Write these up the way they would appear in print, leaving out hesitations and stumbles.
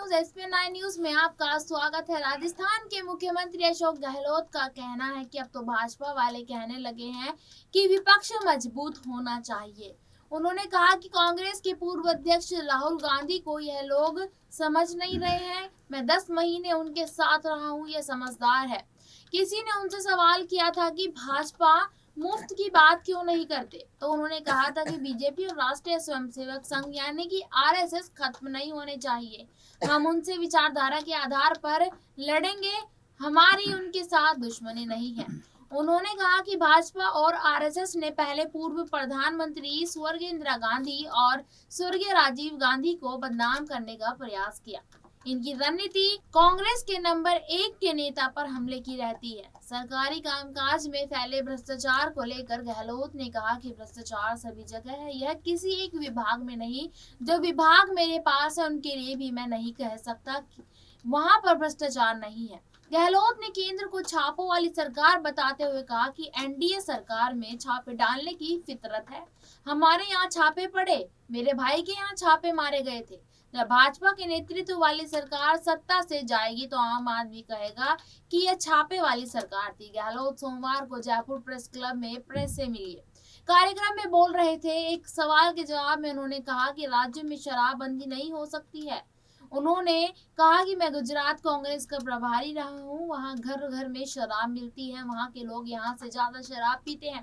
News SPN9 news में आपका स्वागत है। राजस्थान के मुख्यमंत्री अशोक गहलोत का कहना है कि अब तो भाजपा वाले कहने लगे हैं कि विपक्ष मजबूत होना चाहिए। उन्होंने कहा कि कांग्रेस के पूर्व अध्यक्ष राहुल गांधी को यह लोग समझ नहीं रहे हैं। मैं 10 महीने उनके साथ रहा हूं, यह समझदार है। किसी ने उनसे सवाल किया था कि भाजपा मुफ्त की बात क्यों नहीं करते, तो उन्होंने कहा था कि बीजेपी और राष्ट्रीय स्वयंसेवक संघ यानी कि RSS खत्म नहीं होने चाहिए। हम उनसे विचारधारा के आधार पर लड़ेंगे, हमारी उनके साथ दुश्मनी नहीं है। उन्होंने कहा कि भाजपा और RSS ने पहले पूर्व प्रधानमंत्री स्वर्गीय इंदिरा गांधी और स्वर्गीय राजीव गांधी को बदनाम करने का प्रयास किया। इनकी रणनीति कांग्रेस के नंबर 1 के नेता पर हमले की रहती है। सरकारी कामकाज में फैले भ्रष्टाचार को लेकर गहलोत ने कहा कि भ्रष्टाचार सभी जगह है, यह किसी एक विभाग में नहीं। जो विभाग मेरे पास है उनके लिए भी मैं नहीं कह सकता कि वहां पर भ्रष्टाचार नहीं है। गहलोत ने केंद्र को छापों वाली सरकार बताते हुए कहा कि NDA सरकार में छापे डालने की फितरत है। हमारे यहाँ छापे पड़े, मेरे भाई के यहाँ छापे मारे गए थे। जब भाजपा के नेतृत्व वाली सरकार सत्ता से जाएगी तो आम आदमी कहेगा कि यह छापे वाली सरकार थी। गहलोत सोमवार को जयपुर प्रेस क्लब में प्रेस से मिली। कार्यक्रम में बोल रहे थे। एक सवाल के जवाब में उन्होंने कहा कि राज्य में शराबबंदी नहीं हो सकती है। उन्होंने कहा कि मैं गुजरात कांग्रेस का प्रभारी रहा हूँ, वहाँ घर घर में शराब मिलती है, वहाँ के लोग यहाँ से ज्यादा शराब पीते हैं।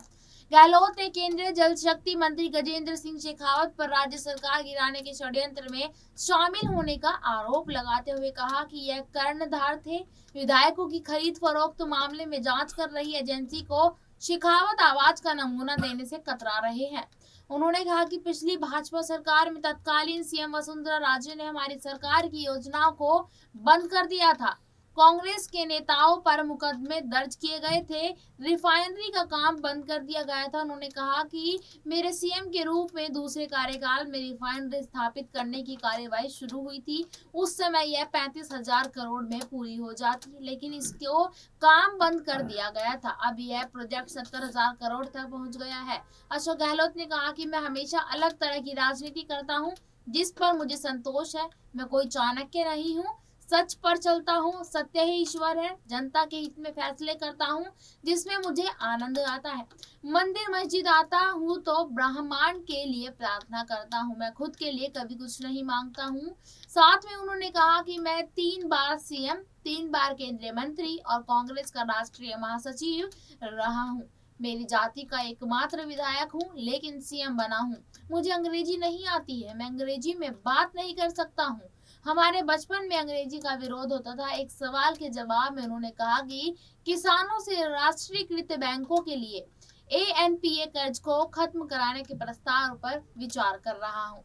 गहलोत ने केंद्रीय जल शक्ति मंत्री गजेंद्र सिंह शेखावत पर राज्य सरकार गिराने के षड्यंत्र में शामिल होने का आरोप लगाते हुए कहा कि यह कर्णधार थे। विधायकों की खरीद फरोख्त मामले में जांच कर रही एजेंसी को शेखावत आवाज का नमूना देने से कतरा रहे हैं। उन्होंने कहा कि पिछली भाजपा सरकार में तत्कालीन CM वसुंधरा राजे ने हमारी सरकार की योजनाओं को बंद कर दिया था। कांग्रेस के नेताओं पर मुकदमे दर्ज किए गए थे। रिफाइनरी का काम बंद कर दिया गया था। उन्होंने कहा कि मेरे CM के रूप में दूसरे कार्यकाल में रिफाइनरी स्थापित करने की कार्यवाही शुरू हुई थी। उस समय यह 35,000 करोड़ में पूरी हो जाती, लेकिन इसको काम बंद कर दिया गया था। अब यह प्रोजेक्ट 70,000 करोड़ तक पहुंच गया है। अशोक गहलोत ने कहा कि मैं हमेशा अलग तरह की राजनीति करता हूं, जिस पर मुझे संतोष है। मैं कोई चाणक्य नहीं हूं, सच पर चलता हूँ। सत्य ही ईश्वर है। जनता के हित में फैसले करता हूँ जिसमें मुझे आनंद आता है। मंदिर मस्जिद आता हूँ तो ब्रह्मांड के लिए प्रार्थना करता हूँ। मैं खुद के लिए कभी कुछ नहीं मांगता हूँ। साथ में उन्होंने कहा कि मैं 3 बार CM, 3 बार केंद्रीय मंत्री और कांग्रेस का राष्ट्रीय महासचिव रहा हूँ। मेरी जाति का एकमात्र विधायक हूँ, लेकिन CM बना हूँ। मुझे अंग्रेजी नहीं आती है, मैं अंग्रेजी में बात नहीं कर सकता हूँ। हमारे बचपन में अंग्रेजी का विरोध होता था। एक सवाल के जवाब में उन्होंने कहा कि किसानों से राष्ट्रीयकृत बैंकों के लिए ANPA कर्ज को खत्म कराने के प्रस्ताव पर विचार कर रहा हूं।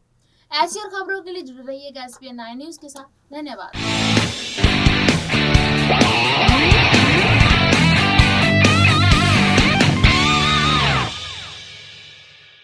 ऐसी और खबरों के लिए जुड़े रहिएगा SPN9 न्यूज के साथ। धन्यवाद।